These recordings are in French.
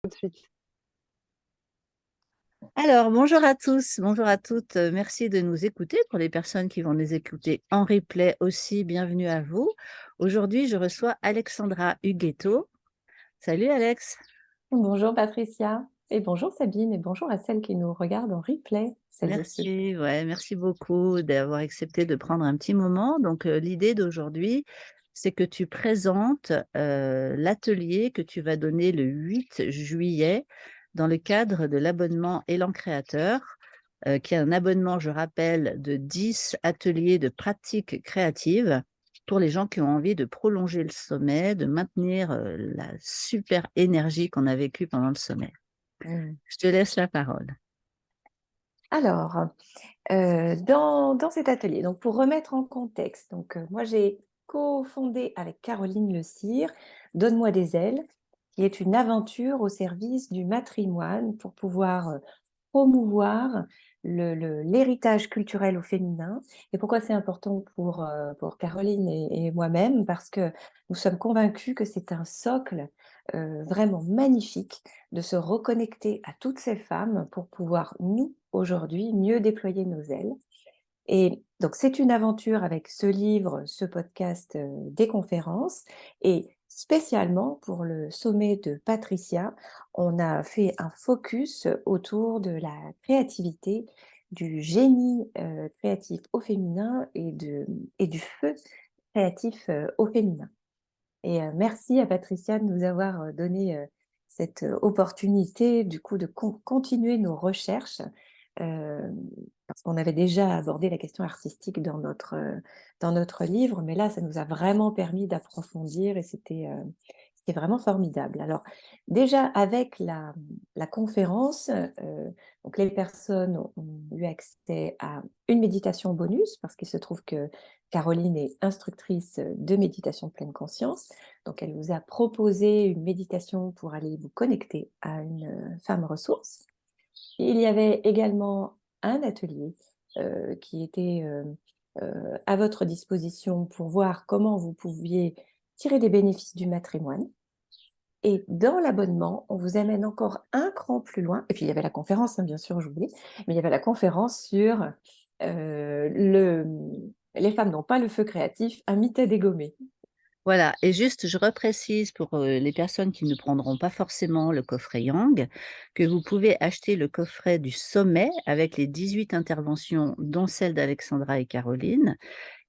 Tout de suite. Alors, bonjour à tous, bonjour à toutes. Merci de nous écouter. Pour les personnes qui vont nous écouter en replay aussi, bienvenue à vous. Aujourd'hui, je reçois Alexandra Huguetto. Salut Alex. Bonjour Patricia, et bonjour Sabine, et bonjour à celles qui nous regardent en replay, celles et ceux. Merci, ouais, merci beaucoup d'avoir accepté de prendre un petit moment. Donc, l'idée d'aujourd'hui, c'est que tu présentes l'atelier que tu vas donner le 8 juillet dans le cadre de l'abonnement Élan Créateur, qui est un abonnement, je rappelle, de 10 ateliers de pratiques créatives pour les gens qui ont envie de prolonger le sommeil, de maintenir la super énergie qu'on a vécue pendant le sommeil. Mm. Je te laisse la parole. Alors, dans cet atelier, donc pour remettre en contexte, moi j'ai cofondé avec Caroline Le Cire Donne-moi des ailes, qui est une aventure au service du matrimoine pour pouvoir promouvoir l'héritage culturel au féminin. Et pourquoi c'est important pour Caroline et moi-même? Parce que nous sommes convaincus que c'est un socle vraiment magnifique de se reconnecter à toutes ces femmes pour pouvoir, nous, aujourd'hui, mieux déployer nos ailes. Et donc, c'est une aventure avec ce livre, ce podcast, des conférences. Et spécialement pour le sommet de Patricia, on a fait un focus autour de la créativité, du génie créatif au féminin et du feu créatif au féminin. Et merci à Patricia de nous avoir donné cette opportunité, du coup, de continuer nos recherches, euh, parce qu'on avait déjà abordé la question artistique dans notre livre, mais là, ça nous a vraiment permis d'approfondir et c'était vraiment formidable. Alors, déjà, avec la conférence, donc les personnes ont eu accès à une méditation bonus, parce qu'il se trouve que Caroline est instructrice de méditation de pleine conscience. Donc, elle vous a proposé une méditation pour aller vous connecter à une femme ressource. Et il y avait également un atelier qui était à votre disposition pour voir comment vous pouviez tirer des bénéfices du matrimoine. Et dans l'abonnement, on vous amène encore un cran plus loin. Et puis, il y avait la conférence, hein, bien sûr, j'oublie, mais il y avait la conférence sur les femmes n'ont pas le feu créatif, un mythe à dégommer. Voilà, et juste, je reprécise pour les personnes qui ne prendront pas forcément le coffret Yang, que vous pouvez acheter le coffret du sommet avec les 18 interventions, dont celle d'Alexandra et Caroline,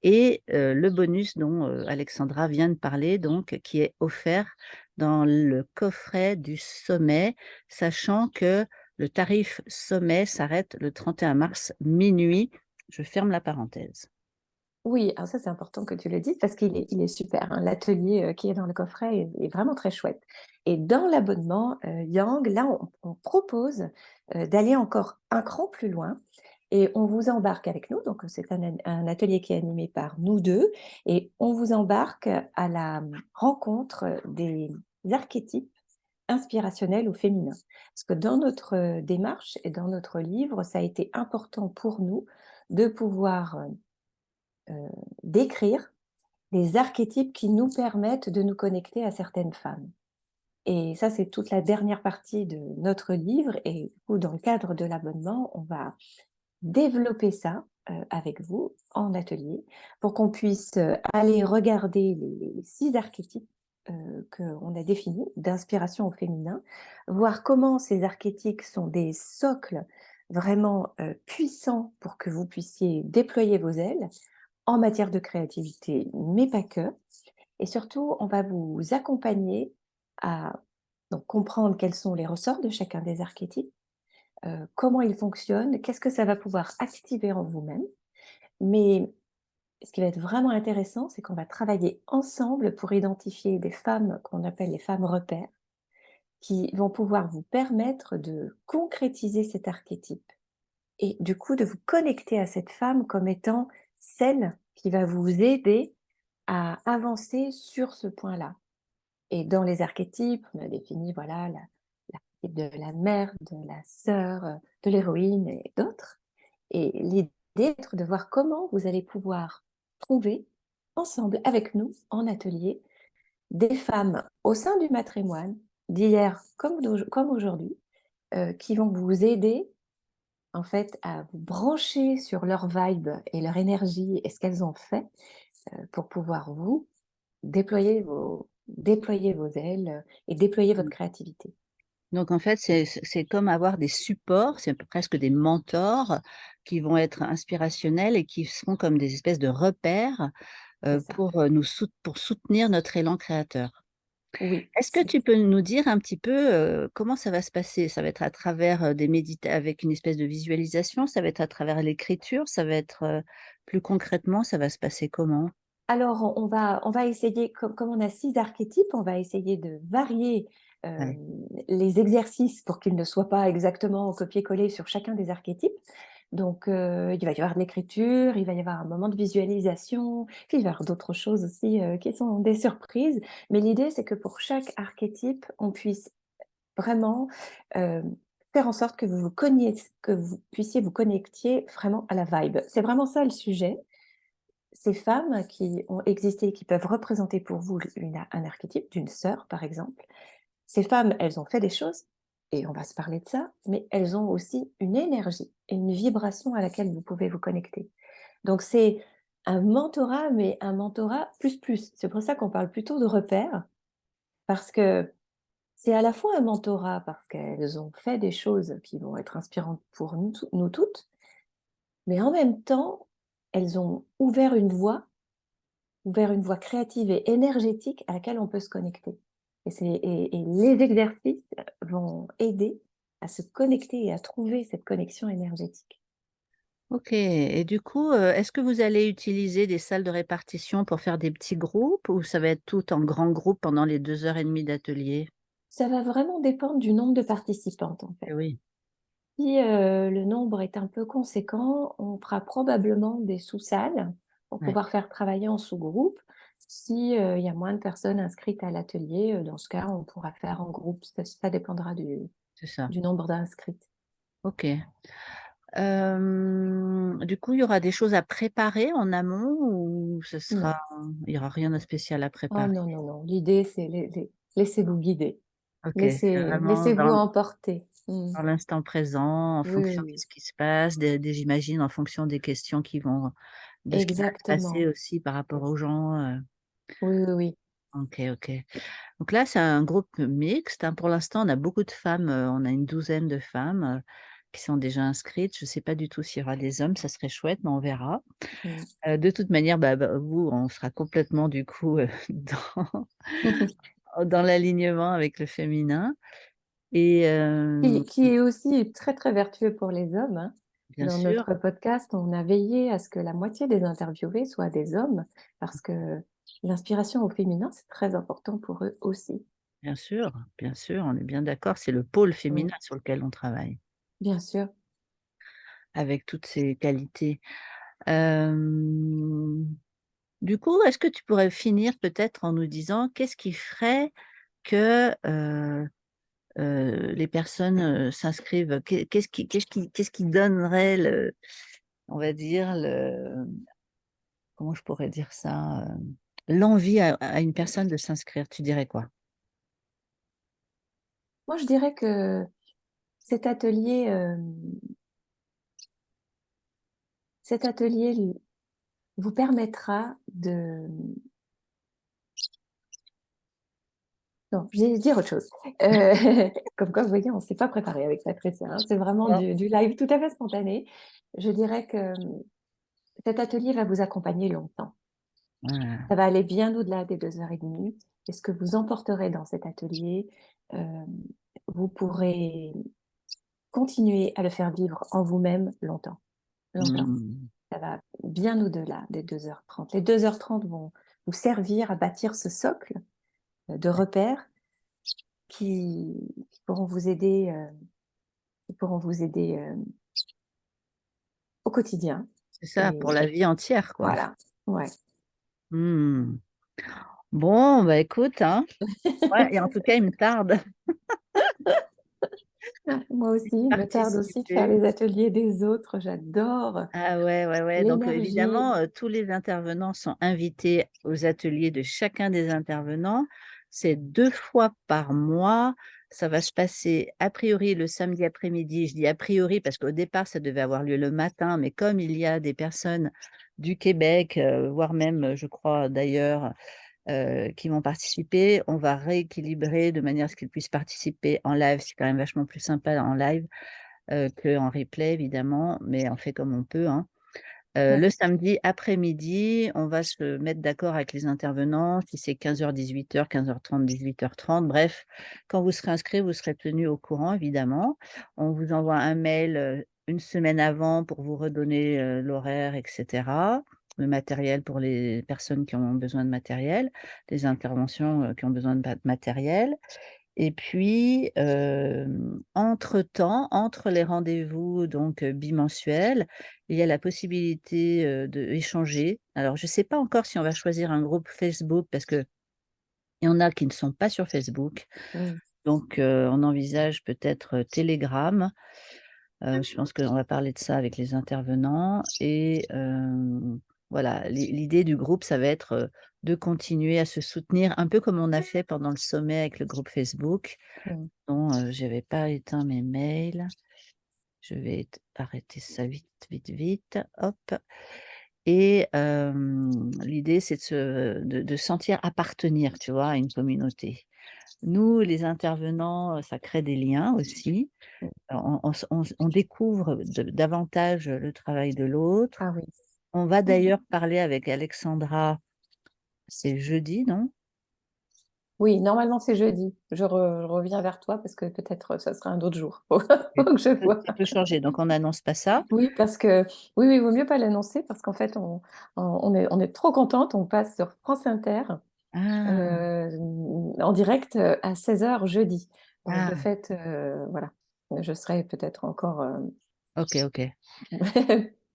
et le bonus dont Alexandra vient de parler, donc, qui est offert dans le coffret du sommet, sachant que le tarif sommet s'arrête le 31 mars minuit. Je ferme la parenthèse. Oui, alors ça c'est important que tu le dises parce il est super, hein. L'atelier qui est dans le coffret est vraiment très chouette. Et dans l'abonnement Yang, là on propose d'aller encore un cran plus loin et on vous embarque avec nous. Donc c'est un atelier qui est animé par nous deux et on vous embarque à la rencontre des archétypes inspirationnels au féminin. Parce que dans notre démarche et dans notre livre, ça a été important pour nous de pouvoir décrire les archétypes qui nous permettent de nous connecter à certaines femmes. Et ça, c'est toute la dernière partie de notre livre. Et du coup, dans le cadre de l'abonnement, on va développer ça avec vous en atelier pour qu'on puisse aller regarder les 6 archétypes qu'on a définis d'inspiration au féminin, voir comment ces archétypes sont des socles vraiment puissants pour que vous puissiez déployer vos ailes en matière de créativité, mais pas que. Et surtout, on va vous accompagner à donc, comprendre quels sont les ressorts de chacun des archétypes, comment ils fonctionnent, qu'est-ce que ça va pouvoir activer en vous-même. Mais ce qui va être vraiment intéressant, c'est qu'on va travailler ensemble pour identifier des femmes qu'on appelle les femmes repères, qui vont pouvoir vous permettre de concrétiser cet archétype et du coup de vous connecter à cette femme comme étant celle qui va vous aider à avancer sur ce point-là. Et dans les archétypes, on a défini voilà l'archétype de la mère, de la sœur, de l'héroïne et d'autres. Et l'idée est de voir comment vous allez pouvoir trouver ensemble avec nous en atelier des femmes au sein du matrimoine, d'hier comme aujourd'hui, qui vont vous aider en fait à vous brancher sur leur vibe et leur énergie et ce qu'elles ont fait, pour pouvoir vous déployer vos ailes, et déployer votre Mmh. créativité. Donc en fait, c'est comme avoir des supports, c'est presque des mentors qui vont être inspirationnels et qui seront comme des espèces de repères, C'est ça. pour, pour soutenir notre élan créateur. Oui, Est-ce que c'est tu peux nous dire un petit peu, comment ça va se passer? Ça va être à travers, des médita avec une espèce de visualisation? Ça va être à travers l'écriture? Ça va être, plus concrètement, ça va se passer comment? alors on va essayer comme on a 6 archétypes, on va essayer de varier, Ouais, les exercices pour qu'ils ne soient pas exactement copier-coller sur chacun des archétypes. Donc, il va y avoir de l'écriture, il va y avoir un moment de visualisation, puis il va y avoir d'autres choses aussi, qui sont des surprises. Mais l'idée, c'est que pour chaque archétype, on puisse vraiment, faire en sorte que vous puissiez vous connectiez vraiment à la vibe. C'est vraiment ça le sujet. Ces femmes qui ont existé, qui peuvent représenter pour vous un archétype d'une sœur, par exemple. Ces femmes, elles ont fait des choses et on va se parler de ça, mais elles ont aussi une énergie et une vibration à laquelle vous pouvez vous connecter. Donc c'est un mentorat, mais un mentorat plus plus. C'est pour ça qu'on parle plutôt de repères, parce que c'est à la fois un mentorat, parce qu'elles ont fait des choses qui vont être inspirantes pour nous toutes, mais en même temps, elles ont ouvert une voie créative et énergétique à laquelle on peut se connecter. Et les exercices vont aider à se connecter et à trouver cette connexion énergétique. OK et du coup, est-ce que vous allez utiliser des salles de répartition pour faire des petits groupes ou ça va être tout en grand groupe pendant les 2 heures et demie d'atelier? Ça va vraiment dépendre du nombre de participantes, en Eh fait. oui, Si, le nombre est un peu conséquent, on fera probablement des sous-salles pour ouais, pouvoir faire travailler en sous-groupe. Si, il y a moins de personnes inscrites à l'atelier, dans ce cas, on pourra faire en groupe. Ça dépendra c'est ça. du nombre d'inscrites. OK. Du coup, il y aura des choses à préparer en amont ou ce Non. sera il y aura rien de spécial à Oh préparer? non, non, non. L'idée, c'est laissez-vous guider. OK, c'est vraiment Laissez-vous emporter. Mmh. dans l'instant présent, en Oui, oui, fonction de oui. ce qui se passe, des j'imagine en fonction des questions qui vont de ce qui va se passer Exactement. aussi par rapport aux gens, Oui, oui, oui. OK, OK. Donc là, c'est un groupe mixte, hein. Pour l'instant, on a beaucoup de femmes, on a une douzaine de femmes, qui sont déjà inscrites. Je ne sais pas du tout s'il y aura des hommes, ça serait chouette, mais on verra. Mmh. De toute manière, vous, on sera complètement du coup, dans l'alignement avec le féminin et Qui est aussi très, très vertueux pour les hommes, hein. bien Dans sûr, notre podcast, on a veillé à ce que la moitié des interviewés soient des hommes, parce que l'inspiration au féminin, c'est très important pour eux aussi. bien sûr, on est bien d'accord, c'est le pôle Mmh. féminin sur lequel on travaille, Bien sûr. avec toutes ses qualités. Hem, du coup, est-ce que tu pourrais finir peut-être en nous disant qu'est-ce qui ferait que, les personnes, s'inscrivent? Qu'est-ce qui donnerait le on va dire le comment je pourrais dire ça? L'envie à une personne de s'inscrire, tu dirais quoi? Moi, je dirais que cet atelier, cet atelier vous permettra de non, je vais dire autre chose. Comme quoi, vous voyez, on ne s'est pas préparé avec Patricia, hein. C'est vraiment Non. du live tout à fait spontané. Je dirais que, cet atelier va vous accompagner longtemps. Voilà. Ça va aller bien au-delà des 2 heures et demie et ce que vous emporterez dans cet atelier, hem, vous pourrez continuer à le faire vivre en vous-même longtemps, longtemps. Mmh. Ça va bien au-delà des 2h30. Les 2h30 vont vous servir à bâtir ce socle, de repères qui pourront vous aider, au quotidien C'est ça, et pour la vie entière, quoi. voilà, ouais. Mmh. Bon, bah, écoute, hein, ouais et en tout cas, il me tarde Ah, moi d'y aussi, il me tarde aussi de faire participer. les ateliers des autres, j'adore Ah ouais, ouais, ouais, donc l'énergie. évidemment, tous les intervenants sont invités aux ateliers de chacun des intervenants. C'est 2 fois par mois. Ça va se passer a priori le samedi après-midi. Je dis a priori parce qu'au départ, ça devait avoir lieu le matin, mais comme il y a des personnes du Québec, voire même, je crois d'ailleurs, qui vont participer, on va rééquilibrer de manière à ce qu'ils puissent participer en live. C'est quand même vachement plus sympa en live, qu'en replay évidemment, mais on fait comme on peut, hein. Ouais. Le samedi après-midi, on va se mettre d'accord avec les intervenants, si c'est 15h-18h, 15h30, 18h30, bref, quand vous serez inscrits, vous serez tenus au courant évidemment. On vous envoie un mail, 1 semaine avant pour vous redonner, l'horaire et cetera, le matériel pour les personnes qui ont besoin de matériel, les interventions, qui ont besoin de matériel. Et puis, entre-temps, entre les rendez-vous donc bimensuels, il y a la possibilité, d'échanger. Alors je ne sais pas encore si on va choisir un groupe Facebook parce qu'il y en a qui ne sont pas sur Facebook. Mm. Donc on envisage peut-être, Telegram. Je pense qu'on va parler de ça avec les intervenants et voilà, l'idée du groupe, ça va être, de continuer à se soutenir un peu comme on a fait pendant le sommet avec le groupe Facebook. Mm. Non, j'avais pas éteint mes mails. Je vais arrêter ça vite, vite, vite. Hop. Et l'idée, c'est de sentir appartenir, tu vois, à une communauté. Nous, les intervenants, ça crée des liens aussi. Mm. On découvre davantage le travail de l'autre. Ah oui. On va Mm. d'ailleurs parler avec Alexandra, c'est jeudi, non? Oui, normalement c'est jeudi. Je reviens vers toi parce que peut-être ça sera un autre jour. Ok. Faut que je vois. Ça peut changer, donc on n'annonce pas ça. Oui, parce que oui, oui, il vaut mieux pas l'annoncer parce qu'en fait, on est trop contente. On passe sur France Inter Ah, euh, en direct à 16h jeudi. Donc de ah, fait, voilà, je serai peut-être encore ok, ok.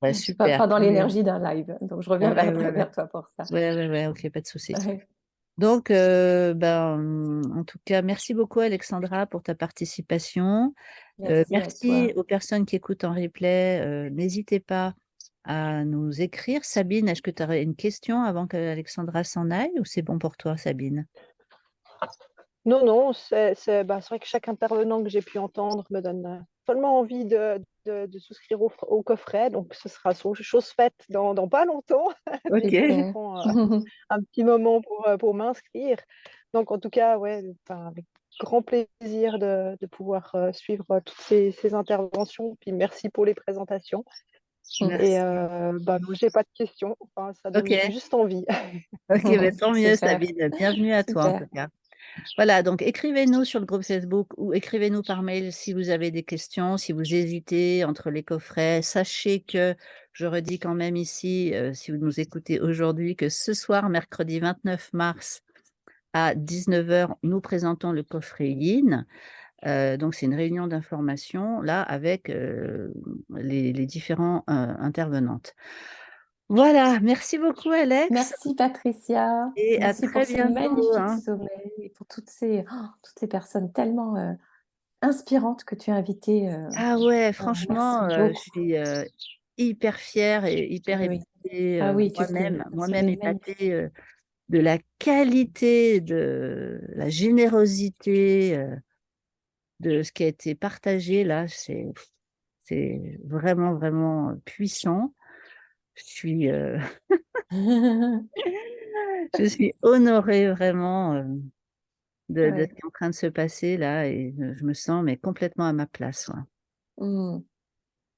Ouais, super, pas dans tant mieux. l'énergie d'un live. Donc je Ouais, reviens ouais, ouais, ouais. vers toi pour ça. Ouais, ouais, ouais, OK, pas de souci. Ouais. Donc, en tout cas, merci beaucoup Alexandra pour ta participation. Merci à Merci toi. aux personnes qui écoutent en replay. N'hésitez pas à nous écrire. Sabine, est-ce que tu aurais une question avant qu'Alexandra s'en aille ou c'est bon pour toi, Sabine? Non, non, c'est vrai que chaque intervenant que j'ai pu entendre me donne tellement envie de souscrire au coffret. Donc, ce sera chose faite dans pas longtemps. Dès que je OK. Super. prends un petit moment pour m'inscrire. Donc, en tout cas, ouais, enfin, avec grand plaisir de pouvoir suivre toutes ces interventions. Puis, merci pour les présentations. Et Merci. moi, j'ai pas de questions. Enfin, ça donne OK. juste envie. OK, bah, tant mieux Super, Sabine. Bienvenue à toi en super. tout cas. Voilà, donc écrivez-nous sur le groupe Facebook ou écrivez-nous par mail si vous avez des questions, si vous hésitez entre les coffrets. Sachez que, je redis quand même ici, si vous nous écoutez aujourd'hui, que ce soir, mercredi 29 mars à 19h, nous présentons le coffret Yin. Donc c'est une réunion d'information là avec les différents intervenantes. Voilà, merci beaucoup Alex Merci Patricia. et à Merci pour très ce bientôt, magnifique hein. sommet et pour toutes ces personnes tellement inspirantes que tu as invitées. Ah ouais, Merci franchement, je beaucoup. suis, hyper fière et hyper Oui, oui. épatée, Ah oui, moi-même sommet magnifique. épatée, de la qualité, de la générosité, de ce qui a été partagé là. C'est vraiment, vraiment, puissant. Je suis, je suis honorée vraiment, de ce Ouais. qui est en train de se passer là et je me sens mais complètement à ma place, ouais. Mm.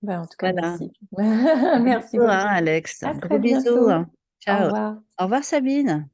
Ben, en tout cas, Voilà. merci. À Merci bientôt, hein, beaucoup. Alex. À Gros très bisous, bientôt. hein. Au Ciao. revoir. Au revoir Sabine.